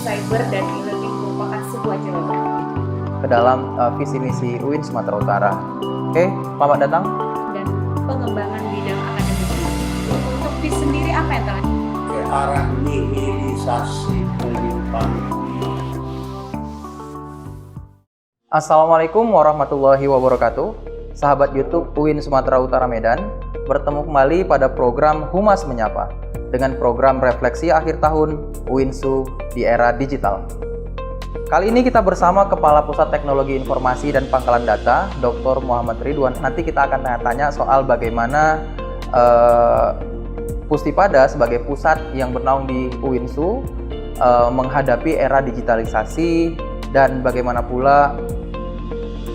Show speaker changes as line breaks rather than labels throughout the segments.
cyber dan e-learning merupakan sebuah jawaban
ke dalam visi misi UIN Sumatera Utara. Oke, selamat datang.
dan pengembangan bidang akademik. Untuk BIS sendiri apa yang telah
ke arah nihilisasi kehidupan.
Assalamualaikum warahmatullahi wabarakatuh. Sahabat YouTube UIN Sumatera Utara Medan, bertemu kembali pada program Humas Menyapa dengan program refleksi akhir tahun UINSU di era digital. Kali ini kita bersama Kepala Pusat Teknologi Informasi dan Pangkalan Data, Dr. Muhammad Ridwan. Nanti kita akan tanya-tanya soal bagaimana Pustipada sebagai pusat yang bernaung di UINSU menghadapi era digitalisasi dan bagaimana pula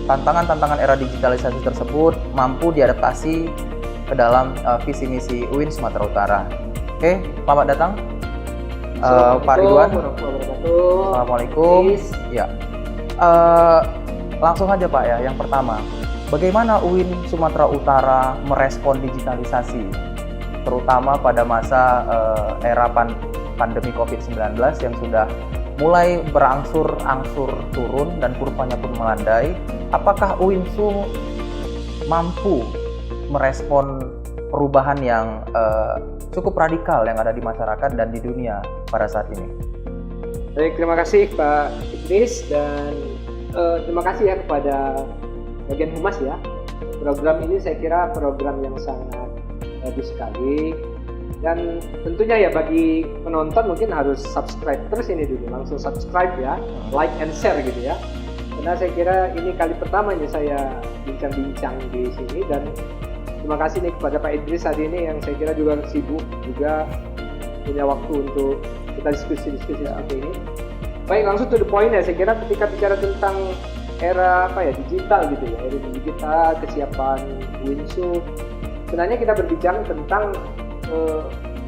tantangan-tantangan era digitalisasi tersebut mampu diadaptasi ke dalam visi misi UIN Sumatera Utara. Oke, selamat datang Pak Ridwan. Assalamualaikum. Ya, langsung aja Pak ya. Yang pertama, bagaimana UIN Sumatera Utara merespon digitalisasi, terutama pada masa era pandemi COVID-19 yang sudah mulai berangsur-angsur turun dan kurvanya pun melandai. Apakah UINSU mampu merespon perubahan yang cukup radikal yang ada di masyarakat dan di dunia pada saat ini?
Baik, terima kasih Pak Idris dan terima kasih ya kepada bagian Humas ya. Program ini saya kira program yang sangat bagus sekali dan tentunya ya bagi penonton mungkin harus subscribe terus ini dulu, langsung subscribe ya, like and share gitu ya. Karena saya kira ini kali pertama ini saya bincang-bincang di sini dan terima kasih nih kepada Pak Idris hari ini yang saya kira juga sibuk juga punya waktu untuk kita diskusi seperti ini. Baik, langsung to the point ya. Saya kira ketika bicara tentang era digital gitu ya, era digital, kesiapan UINSU, sebenarnya kita berbicara tentang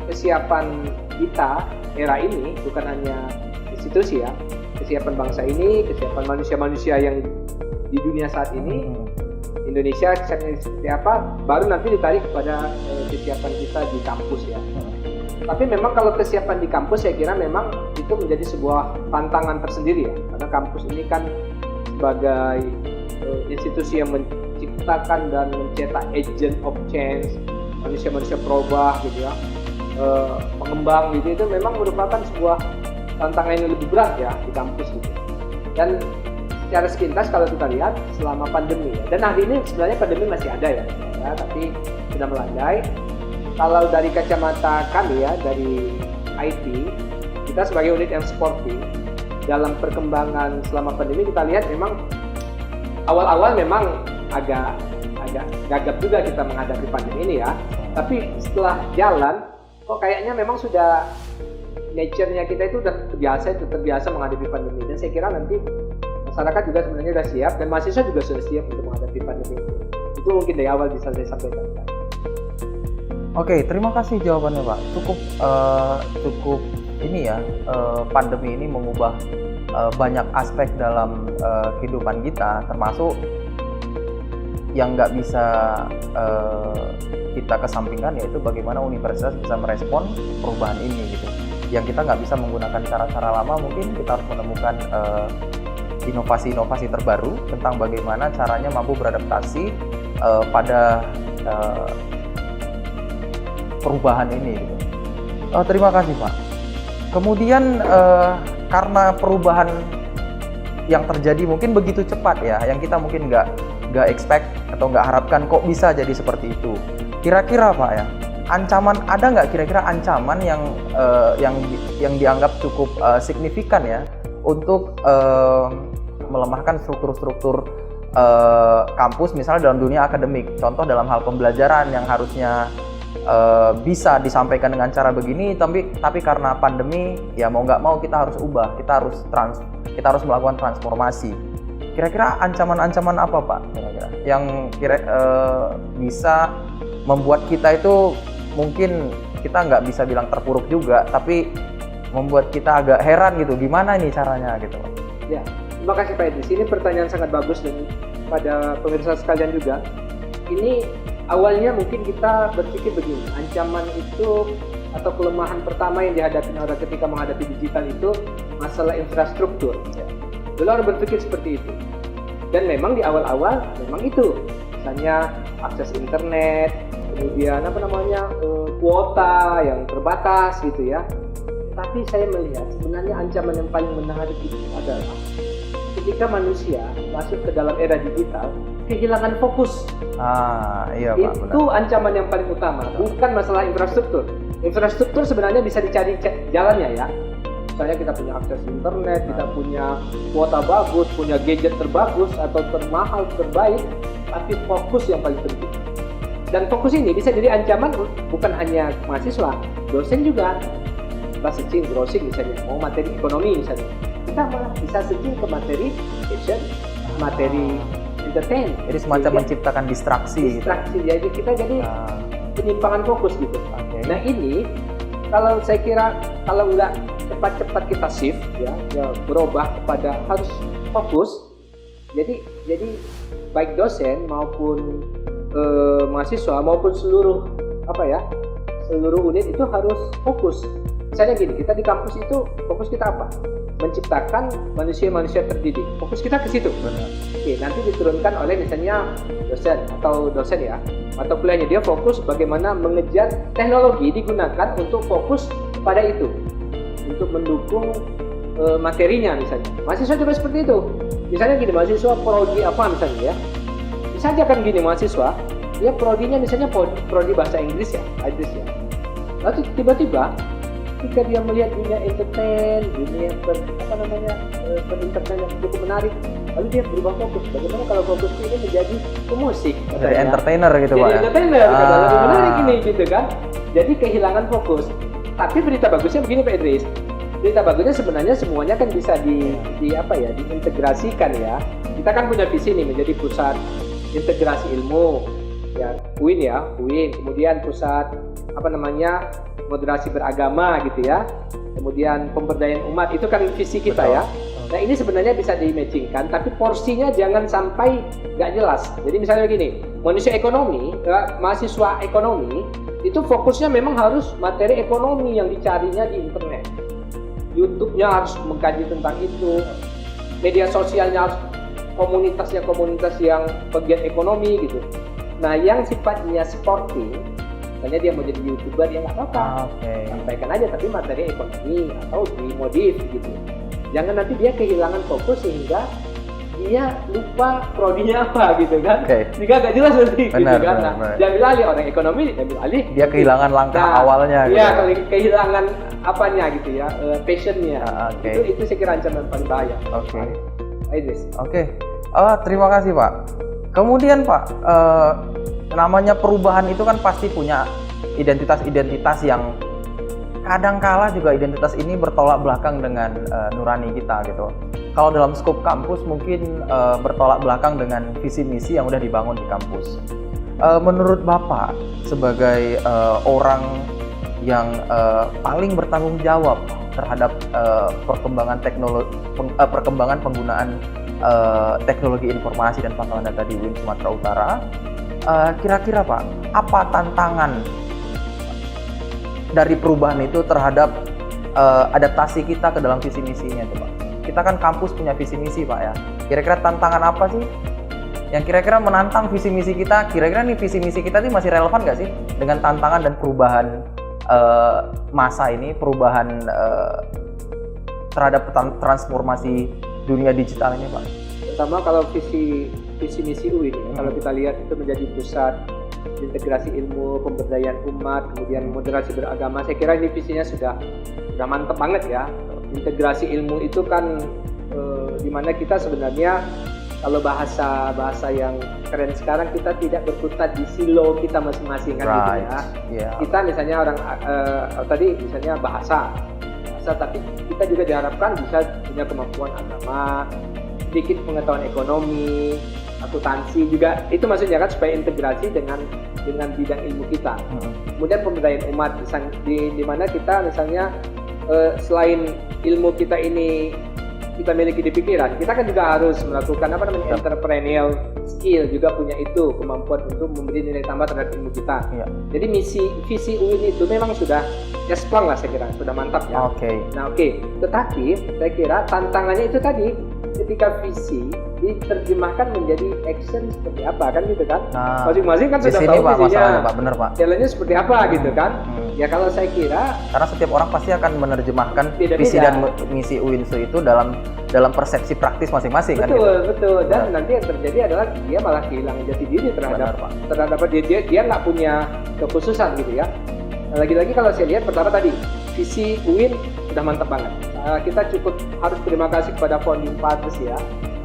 kesiapan kita era ini, bukan hanya institusi ya, kesiapan bangsa ini, kesiapan manusia-manusia yang di dunia saat ini. Indonesia kesiapannya seperti apa, baru nanti ditarik kepada kesiapan kita di kampus ya. Tapi memang kalau kesiapan di kampus saya kira memang itu menjadi sebuah tantangan tersendiri ya, karena kampus ini kan sebagai institusi yang menciptakan dan mencetak agent of change, manusia-manusia perubah gitu ya, pengembang gitu, itu memang merupakan sebuah tantangan yang lebih berat ya di kampus gitu. Dan secara sekilas kalau kita lihat selama pandemi ya, dan hari ini sebenarnya pandemi masih ada ya, tapi sudah melandai. Kalau dari kacamata kami ya, dari IT, kita sebagai unit yang sporty dalam perkembangan selama pandemi kita lihat memang awal-awal memang agak gagap juga kita menghadapi pandemi ini ya. Tapi setelah jalan, kok kayaknya memang sudah nature-nya kita itu sudah terbiasa menghadapi pandemi. Dan saya kira nanti masyarakat juga sebenarnya sudah siap dan mahasiswa juga sudah siap untuk menghadapi pandemi itu. Itu mungkin dari awal bisa saya sampaikan.
Oke, terima kasih jawabannya Pak. Cukup ini ya, pandemi ini mengubah banyak aspek dalam kehidupan kita, termasuk yang nggak bisa kita kesampingkan, yaitu bagaimana universitas bisa merespon perubahan ini gitu. Yang kita nggak bisa menggunakan cara-cara lama, mungkin kita harus menemukan inovasi-inovasi terbaru tentang bagaimana caranya mampu beradaptasi pada perubahan ini gitu. Terima kasih Pak. Kemudian karena perubahan yang terjadi mungkin begitu cepat ya, yang kita mungkin nggak expect atau nggak harapkan kok bisa jadi seperti itu. Kira-kira Pak ya, ada nggak kira-kira ancaman yang dianggap cukup signifikan ya untuk melemahkan struktur-struktur kampus misalnya dalam dunia akademik, contoh dalam hal pembelajaran yang harusnya bisa disampaikan dengan cara begini, tapi karena pandemi ya mau nggak mau kita harus ubah, kita harus melakukan transformasi. Kira-kira ancaman-ancaman apa Pak kira-kira yang bisa membuat kita itu, mungkin kita nggak bisa bilang terpuruk juga, tapi membuat kita agak heran gitu, gimana ini caranya gitu Pak?
Ya, terima kasih Pak Idris. Ini pertanyaan sangat bagus dan pada pemirsa sekalian juga. Ini awalnya mungkin kita berpikir begini, ancaman itu atau kelemahan pertama yang dihadapi orang ketika menghadapi digital itu masalah infrastruktur. Dulu orang berpikir seperti itu. Dan memang di awal-awal memang itu, misalnya akses internet, kemudian kuota yang terbatas gitu ya. Tapi saya melihat sebenarnya ancaman yang paling menarik itu adalah ketika manusia masuk ke dalam era digital, kehilangan fokus.
Iya Pak,
itu benar. Ancaman yang paling utama, bukan masalah infrastruktur. Infrastruktur sebenarnya bisa dicari jalannya ya. Misalnya kita punya akses internet, kita punya kuota bagus, punya gadget terbagus atau termahal, terbaik, tapi fokus yang paling penting. Dan fokus ini bisa jadi ancaman bukan hanya mahasiswa, dosen juga. Kita searching, browsing misalnya, mau materi ekonomi misalnya, kita malah bisa searching ke materi fashion, materi entertain.
Jadi semacam menciptakan distraksi.
Jadi kita jadi penyimpangan fokus gitu. Nah ini kalau saya kira kalau nggak cepat-cepat kita shift ya berubah kepada harus fokus. Jadi baik dosen maupun mahasiswa maupun seluruh unit itu harus fokus. Misalnya gini, kita di kampus itu fokus kita apa? Menciptakan manusia-manusia terdidik. Fokus kita ke situ.
Benar.
Oke, nanti diturunkan oleh misalnya dosen ya, atau kuliahnya dia fokus bagaimana mengejar teknologi digunakan untuk fokus pada itu, untuk mendukung materinya misalnya. Mahasiswa juga seperti itu. Misalnya gini, mahasiswa prodi apa misalnya ya. Bisa aja kan gini mahasiswa, dia prodinya misalnya prodi bahasa Inggris ya. Lalu tiba-tiba ketika dia melihat dunia entertain, dunia perinternet yang cukup menarik, lalu dia berubah fokus. Bagaimana kalau fokus ini menjadi musik?
Jadi entertainer gitu Pak ya?
Jadi entertainer, lebih menarik ini gitu kan. Jadi kehilangan fokus. Tapi berita bagusnya begini Pak Idris. Berita bagusnya sebenarnya semuanya kan bisa diintegrasikan ya. Kita kan punya visi nih menjadi pusat integrasi ilmu ya, UIN, kemudian pusat moderasi beragama gitu ya, kemudian pemberdayaan umat, itu kan visi kita. Betul. Ya. Nah ini sebenarnya bisa di-matchingkan, tapi porsinya jangan sampai nggak jelas. Jadi misalnya gini, mahasiswa ekonomi itu fokusnya memang harus materi ekonomi yang dicarinya di internet. YouTube-nya harus mengkaji tentang itu, media sosialnya harus komunitas yang bagian ekonomi gitu. Nah yang sifatnya sporting, misalnya dia mau jadi YouTuber ya nggak apa-apa, sampaikan aja tapi materi ekonomi atau dimodif gitu. Jangan nanti dia kehilangan fokus sehingga dia lupa prodinya apa gitu kan. Jika nggak jelas nanti gitu kan. Dia ambil alih orang ekonomi, ambil alih. Dia
kehilangan langkah awalnya.
Iya, kehilangan apanya gitu ya, passionnya. Itu saya kira ancaman paling bahaya.
Terima kasih Pak. Kemudian Pak, namanya perubahan itu kan pasti punya identitas-identitas yang kadangkala juga identitas ini bertolak belakang dengan nurani kita gitu. Kalau dalam skop kampus mungkin bertolak belakang dengan visi misi yang udah dibangun di kampus. Menurut Bapak sebagai orang yang paling bertanggung jawab terhadap perkembangan penggunaan teknologi informasi dan pangkalan data di UIN Sumatera Utara, kira-kira Pak, apa tantangan dari perubahan itu terhadap adaptasi kita ke dalam visi misinya itu Pak? Kita kan kampus punya visi misi Pak ya. Kira-kira tantangan apa sih yang kira-kira menantang visi misi kita? Kira-kira nih visi misi kita ini masih relevan nggak sih dengan tantangan dan perubahan masa ini, perubahan terhadap transformasi dunia digital ini Pak?
Pertama kalau visi misi UIN kalau kita lihat itu menjadi pusat integrasi ilmu, pemberdayaan umat, kemudian moderasi beragama. Saya kira ini visinya sudah mantap banget ya. Integrasi ilmu itu kan dimana kita sebenarnya kalau bahasa yang keren sekarang, kita tidak berkutat di silo kita masing-masing kan gitu ya. Kita misalnya misalnya bahasa, tapi kita juga diharapkan bisa punya kemampuan agama, sedikit pengetahuan ekonomi, akuntansi juga. Itu maksudnya kan supaya integrasi dengan bidang ilmu kita. Kemudian pemberdayaan umat, di mana kita misalnya selain ilmu kita ini kita miliki di pikiran, kita kan juga harus melakukan apa namanya entrepreneurial skill, juga punya itu kemampuan untuk memberi nilai tambah terhadap ilmu kita.
Ya.
Jadi visi UIN itu memang sudah plong lah saya kira, sudah mantap ya.
Oke.
Nah tetapi saya kira tantangannya itu tadi, ketika visi diterjemahkan menjadi action seperti apa kan gitu kan?
Nah,
masing-masing kan
di
sudah
sini,
tahu
Pak,
visinya,
masalahnya, Pak. Bener, Pak.
challenge-nya seperti apa gitu kan? Ya kalau saya kira
Karena setiap orang pasti akan menerjemahkan
Beda-beda.
visi dan misi UINSU itu dalam persepsi praktis masing-masing kan gitu.
betul dan nanti yang terjadi adalah dia malah kehilangan jati diri terhadap
Benar, Pak.
terhadap dia nggak punya kekhususan gitu ya. Nah, lagi-lagi kalau saya lihat pertama tadi visi UIN sudah mantap banget. Kita cukup harus terima kasih kepada founding fathers ya,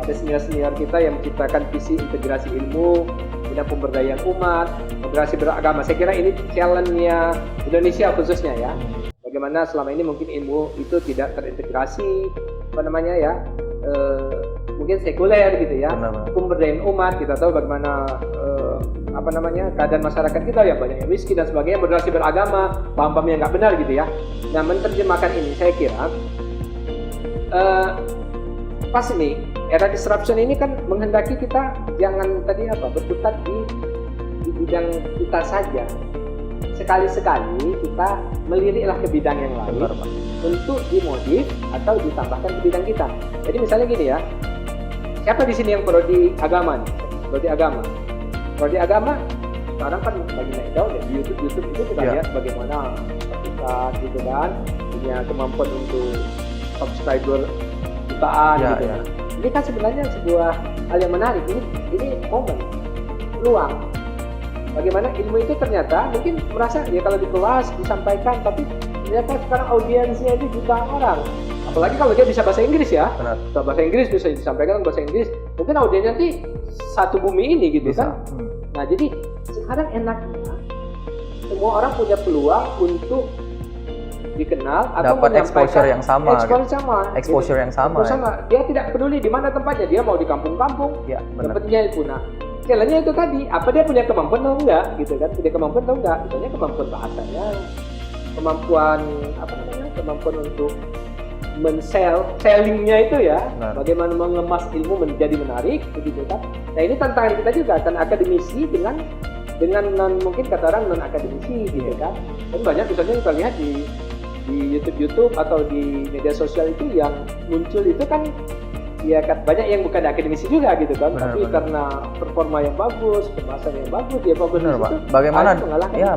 ada senior-senior kita yang menciptakan visi integrasi ilmu, bidang pemberdayaan umat, moderasi beragama. Saya kira ini challenge-nya Indonesia khususnya ya. Bagaimana selama ini mungkin ilmu itu tidak terintegrasi, apa namanya ya, mungkin sekuler gitu ya.
Benar.
Pemberdayaan umat, kita tahu bagaimana apa namanya keadaan masyarakat kita yang banyak yang miskin dan sebagainya, moderasi beragama, paham-paham yang nggak benar gitu ya. Nah menerjemahkan ini saya kira pas ini era disruption ini kan menghendaki kita jangan tadi berkutat di bidang kita saja. Sekali-sekali kita meliriklah ke bidang yang lain.
Benar, Pak.
Untuk dimodif atau ditambahkan ke bidang kita. Jadi misalnya gini ya, siapa di sini yang prodi agama nih? Prodi agama sekarang kan lagi naik daun ya, di YouTube itu kita lihat bagaimana Ustaz gitu kan punya kemampuan untuk subscriber jutaan gitu. Ini kan sebenarnya sebuah hal yang menarik. Ini momen, peluang. Bagaimana ilmu itu ternyata mungkin merasa ya kalau di kelas disampaikan, tapi ternyata sekarang audiensnya itu jutaan orang. Apalagi kalau dia bisa bahasa Inggris ya.
Benar.
Bahasa Inggris bisa disampaikan bahasa Inggris, mungkin audiensnya nanti satu bumi ini gitu
Bisa.
kan. Nah jadi sekarang enaknya semua orang punya peluang untuk dikenal atau
Dapat exposure yang sama. Exposure yang sama.
Dia tidak peduli di mana tempatnya, dia mau di kampung-kampung,
Ya, benar.
dapatnya itu. Nah, challenge-nya itu tadi, apa dia punya kemampuan atau enggak gitu kan? Punya kemampuan atau enggak? Misalnya kemampuan bahasanya, kemampuan untuk sellingnya itu ya.
Benar.
Bagaimana mengemas ilmu menjadi menarik begitu kan? Nah, ini tantangan kita juga kan, akademisi dengan mungkin kata orang non akademisi gitu kan. Dan banyak misalnya kita lihat di YouTube atau di media sosial itu yang muncul itu kan ya banyak yang bukan akademisi juga gitu kan, tapi karena performa yang bagus, kemasan yang bagus, dia bagus.
Benar, Pak.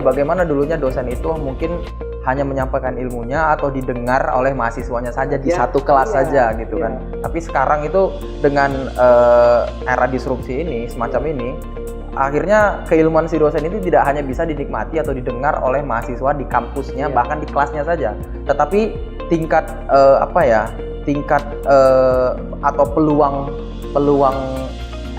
Bagaimana dulunya dosen itu mungkin hanya menyampaikan ilmunya atau didengar oleh mahasiswanya saja di satu kelas saja gitu kan. Tapi sekarang itu dengan era disrupsi ini semacam ini, akhirnya keilmuan si dosen itu tidak hanya bisa dinikmati atau didengar oleh mahasiswa di kampusnya, bahkan di kelasnya saja, tetapi tingkat atau peluang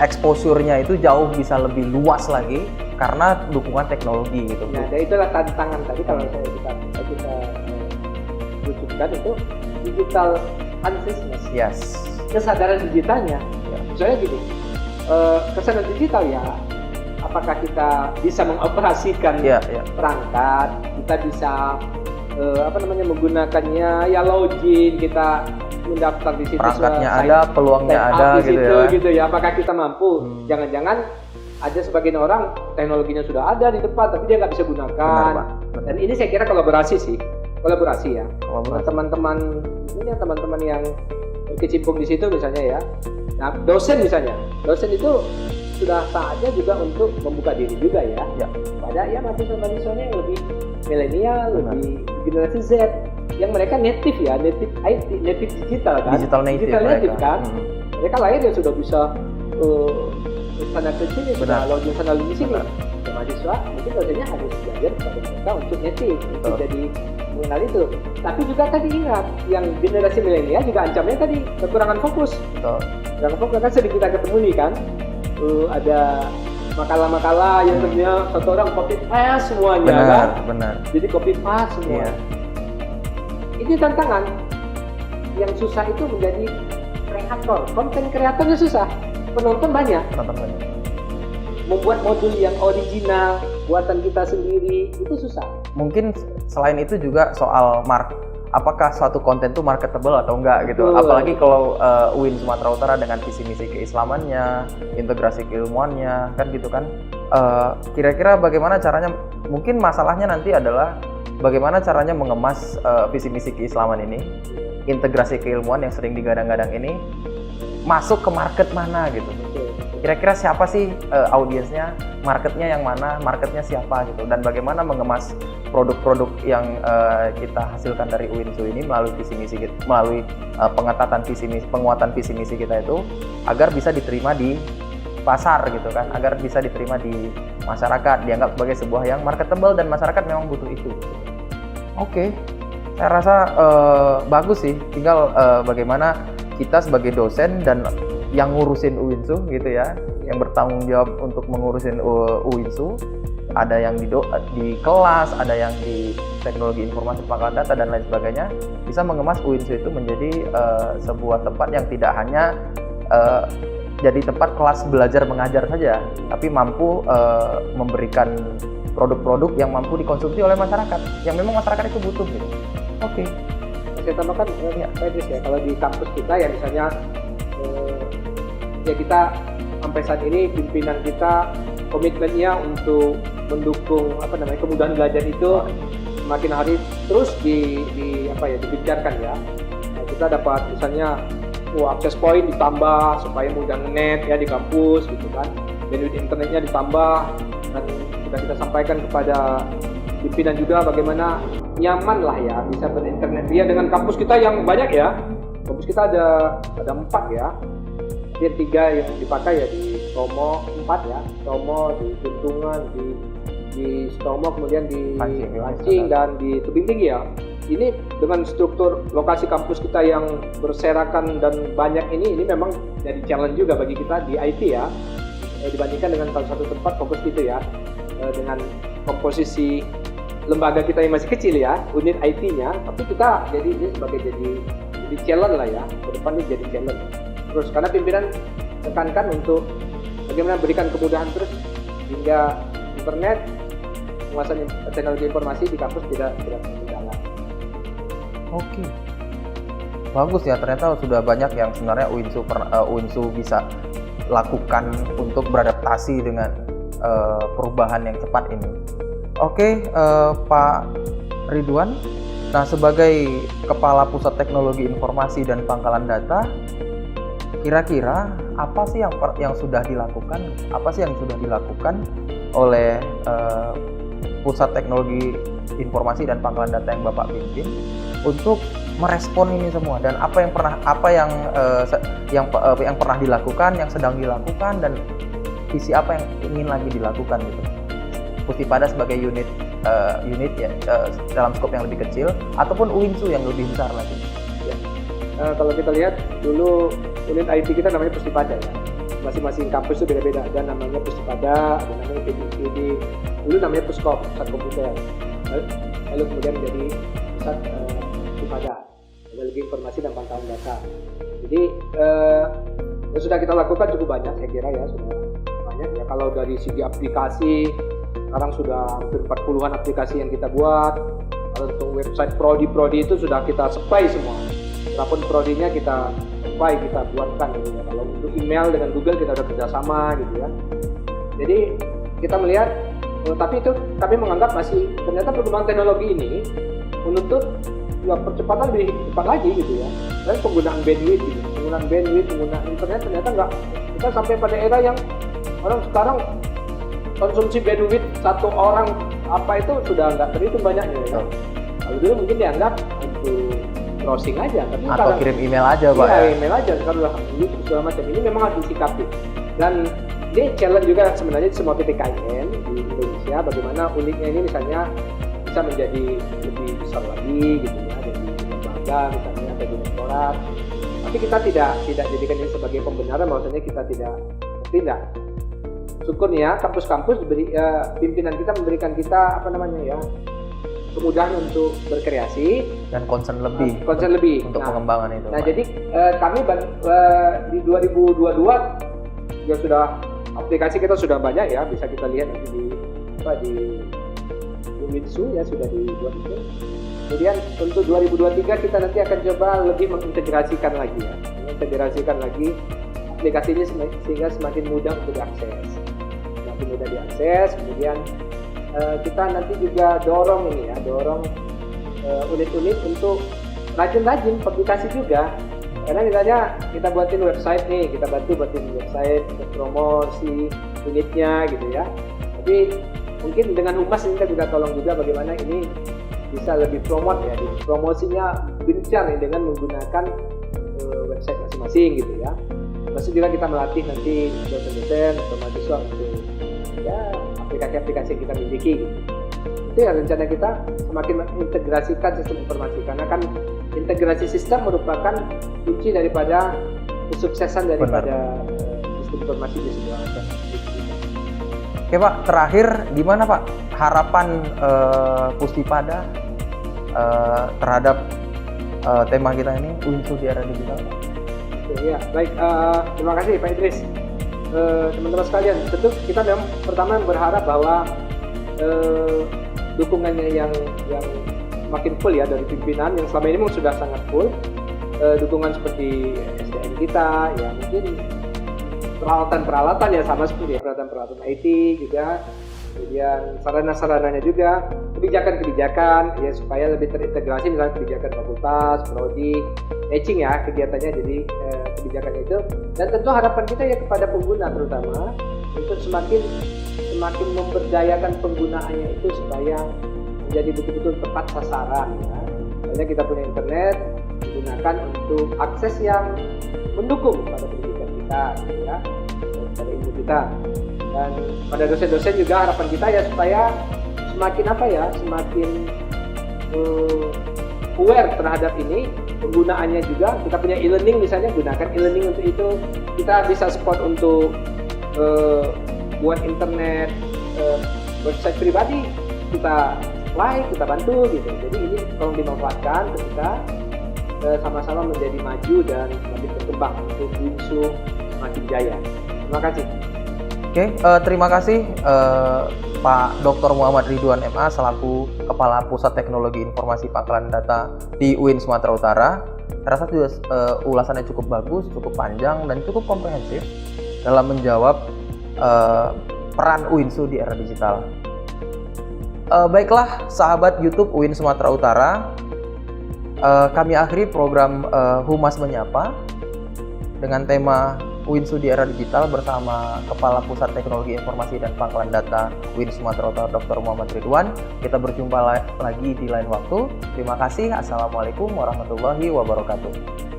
exposure-nya itu jauh bisa lebih luas lagi karena dukungan teknologi gitu.
Nah, itulah tantangan tadi kalau kita rujukan itu digital consciousness.
Yes.
Kesadaran digitalnya. Misalnya gini, kesadaran digital ya, apakah kita bisa mengoperasikan perangkat, kita bisa menggunakannya ya login, kita mendaftar di situ,
perangkatnya ada, peluangnya ada
gitu ya. Apakah kita mampu? Jangan-jangan ada sebagian orang teknologinya sudah ada di depan tapi dia nggak bisa gunakan.
Benar.
Dan ini saya kira kolaborasi ya. Teman-teman yang berkecimpung di situ misalnya ya. Nah, dosen itu sudah saatnya juga untuk membuka diri juga ya. Pada mahasiswa-mahasiswanya yang lebih milenial, lebih generasi Z, yang mereka native IT, native digital kan. Digital native kan. Mereka lahir ya sudah bisa sana ke sini, sudah login sana di sini. Mahasiswa mungkin dosennya harus belajar kepada mereka untuk native, untuk jadi mengenal itu. Tapi juga tadi ingat, yang generasi milenial juga ancamnya tadi kekurangan fokus. Kekurangan fokus kan sering kita ketemu nih kan. Ada makalah-makalah yang sebenarnya satu orang copy paste semuanya kan. Benar. Jadi copy paste semua. Ini tantangan. Yang susah itu menjadi kreator. Konten kreatornya susah. Penonton banyak. Membuat modul yang original, buatan kita sendiri itu susah.
Mungkin selain itu juga soal apakah suatu konten itu marketable atau enggak gitu.
Betul.
Apalagi kalau UIN Sumatera Utara dengan visi misi keislamannya, integrasi keilmuannya, kan gitu kan. Kira-kira bagaimana caranya? Mungkin masalahnya nanti adalah bagaimana caranya mengemas visi misi keislaman ini, integrasi keilmuan yang sering digadang-gadang ini masuk ke market mana gitu. Kira-kira siapa sih audiensnya, marketnya yang mana, marketnya siapa gitu, dan bagaimana mengemas produk-produk yang kita hasilkan dari UINSU ini melalui visi misi kita, melalui penguatan visi misi kita itu agar bisa diterima di pasar gitu kan, agar bisa diterima di masyarakat, dianggap sebagai sebuah yang marketable dan masyarakat memang butuh itu. Oke, saya rasa bagus sih, tinggal bagaimana kita sebagai dosen dan yang ngurusin UINSU gitu ya, yang bertanggung jawab untuk mengurusin UINSU, ada yang di kelas, ada yang di teknologi informasi pengolahan data dan lain sebagainya, bisa mengemas UINSU itu menjadi sebuah tempat yang tidak hanya jadi tempat kelas belajar mengajar saja, tapi mampu memberikan produk-produk yang mampu dikonsumsi oleh masyarakat, yang memang masyarakat itu butuh gitu. Oke.
Saya tambahkan Pak Idris ya, kalau di kampus kita ya misalnya ya kita sampai saat ini pimpinan kita komitmennya untuk mendukung kemudahan belajar itu semakin hari terus digencarkan ya. Nah, kita dapat misalnya akses point ditambah supaya mudah nge-net ya di kampus gitu kan. Bandwidth internetnya ditambah, dan sudah kita sampaikan kepada pimpinan juga bagaimana nyaman lah ya bisa berinternet dia dengan kampus kita yang banyak ya. Kampus kita ada 4 ya. Dia 3 yang dipakai ya di Stomo, 4 ya, Stomo, di Tuntungan, di Stomo, kemudian di Pancing dan di Tebing Tinggi ya. Ini dengan struktur lokasi kampus kita yang berserakan dan banyak ini memang jadi challenge juga bagi kita di IT ya, dibandingkan dengan salah satu tempat fokus gitu ya, dengan komposisi lembaga kita yang masih kecil ya, unit IT-nya, tapi kita jadi challenge lah ya, ke depan ini jadi challenge. Terus karena pimpinan tekankan untuk bagaimana berikan kemudahan terus hingga internet, penguasaan teknologi informasi di kampus tidak terkendala.
Oke. Bagus ya, ternyata sudah banyak yang sebenarnya UINSU bisa lakukan untuk beradaptasi dengan perubahan yang cepat ini. Oke, Pak Ridwan. Nah, sebagai Kepala Pusat Teknologi Informasi dan Pangkalan Data, kira-kira apa sih yang sudah dilakukan? Apa sih yang sudah dilakukan oleh Pusat Teknologi Informasi dan Pangkalan Data yang Bapak pimpin untuk merespon ini semua, dan apa yang pernah dilakukan, yang sedang dilakukan, dan visi apa yang ingin lagi dilakukan gitu. Pustipada sebagai unit ya dalam skop yang lebih kecil, ataupun UINSU yang lebih besar lagi.
Ya. Kalau kita lihat dulu unit IT kita namanya Pustipada ya. Masing-masing kampus itu beda-beda. Ada namanya Pustipada, ada namanya PDPD. Dulu namanya Puskop, Pusat Komputer. Lalu kemudian menjadi Pusat Pustipada, Teknologi Informasi dan Pangkalan Data. Jadi yang sudah kita lakukan cukup banyak, saya kira ya, sudah banyak ya. Kalau dari segi aplikasi, sekarang sudah hampir 40-an aplikasi yang kita buat. Kalau untuk website prodi itu sudah kita supply semua. Berapapun prodinya kita supply, kita buatkan gitu ya. Kalau untuk email dengan Google kita udah kerjasama gitu ya. Jadi kita melihat, tapi itu kami menganggap masih ternyata perkembangan teknologi ini menuntut ya, percepatan lebih cepat lagi gitu ya. Dan penggunaan bandwidth gitu, penggunaan internet ternyata enggak, kita sampai pada era yang orang sekarang konsumsi bandwidth satu orang apa itu sudah nggak terhitung banyaknya ya. Kalau dulu mungkin dianggap untuk browsing aja, tapi
atau
sekarang
kirim email aja Pak
ya.
ya.
Email aja sekarang udah YouTube segala macam. Ini memang harus disikapi. Dan ini challenge juga sebenarnya semua PTKIN di Indonesia, bagaimana uniknya ini misalnya bisa menjadi lebih besar lagi gitu ya, dari lembaga misalnya atau direktorat. Tapi kita tidak jadikan ini sebagai pembenaran, maksudnya kita tidak. Syukurnya kampus-kampus pimpinan kita memberikan kita kemudahan untuk berkreasi dan concern lebih untuk pengembangan itu. Nah, Pak. Jadi kami di 2022 juga sudah aplikasi kita sudah banyak ya, bisa kita lihat di Winsu ya sudah dibuat itu. Kemudian untuk 2023 kita nanti akan coba lebih mengintegrasikan lagi ya, mengintegrasikan lagi aplikasinya sehingga semakin mudah untuk diakses, semakin mudah diakses. Kemudian kita nanti juga dorong ini ya, unit-unit untuk rajin-rajin publikasi juga. Karena misalnya kita buatin website nih, kita bantu buatin website untuk promosi unitnya gitu ya. Tapi mungkin dengan humas ini kita juga tolong juga bagaimana ini bisa lebih promote ya, promosinya gencar ya dengan menggunakan website masing-masing gitu ya. Masih juga kita melatih nanti dosen-dosen atau mahasiswa untuk ya aplikasi-aplikasi yang kita miliki gitu. Itu ya rencana kita semakin mengintegrasikan sistem informasi, karena kan integrasi sistem merupakan kunci daripada kesuksesan daripada sistem informasi di sebuah organisasi.
Oke Pak, terakhir gimana Pak harapan Pustipada terhadap tema kita ini, Winsu di era digital?
Ya, baik, terima kasih Pak Idris. Teman-teman sekalian, tentu kita memang pertama berharap bahwa dukungannya yang makin full ya dari pimpinan yang selama ini memang sudah sangat full, dukungan seperti SDM kita ya, mungkin peralatan-peralatan ya sama seperti ya, peralatan IT juga, kemudian sarana-sarananya juga, kebijakan-kebijakan ya supaya lebih terintegrasi dengan kebijakan fakultas, prodi, matching ya kegiatannya, jadi kebijakannya itu. Dan tentu harapan kita ya kepada pengguna terutama untuk semakin memberdayakan penggunaannya itu supaya menjadi betul-betul tepat sasaran ya. Misalnya kita punya internet digunakan untuk akses yang mendukung pada pendidikan kita ya, pada ilmu kita. Dan pada dosen-dosen juga harapan kita ya supaya semakin semakin aware terhadap ini penggunaannya juga. Kita punya e-learning misalnya, gunakan e-learning untuk itu. Kita bisa support untuk buat internet, website pribadi, kita kita bantu gitu. Jadi ini tolong dimanfaatkan ketika sama-sama menjadi maju dan semakin berkembang untuk Winsu semakin jaya. Terima kasih.
Oke, terima kasih Pak Dr. Muhammad Ridwan MA selaku Kepala Pusat Teknologi Informasi Pangkalan Data di UIN Sumatera Utara. Saya rasa juga ulasannya cukup bagus, cukup panjang, dan cukup komprehensif dalam menjawab peran Winsu di era digital. Baiklah sahabat YouTube UIN Sumatera Utara, kami akhiri program Humas Menyapa dengan tema Winsu di era digital bersama Kepala Pusat Teknologi Informasi dan Pangkalan Data UIN Sumatera Utara Dr. Muhammad Ridwan. Kita berjumpa lagi di lain waktu. Terima kasih. Assalamualaikum warahmatullahi wabarakatuh.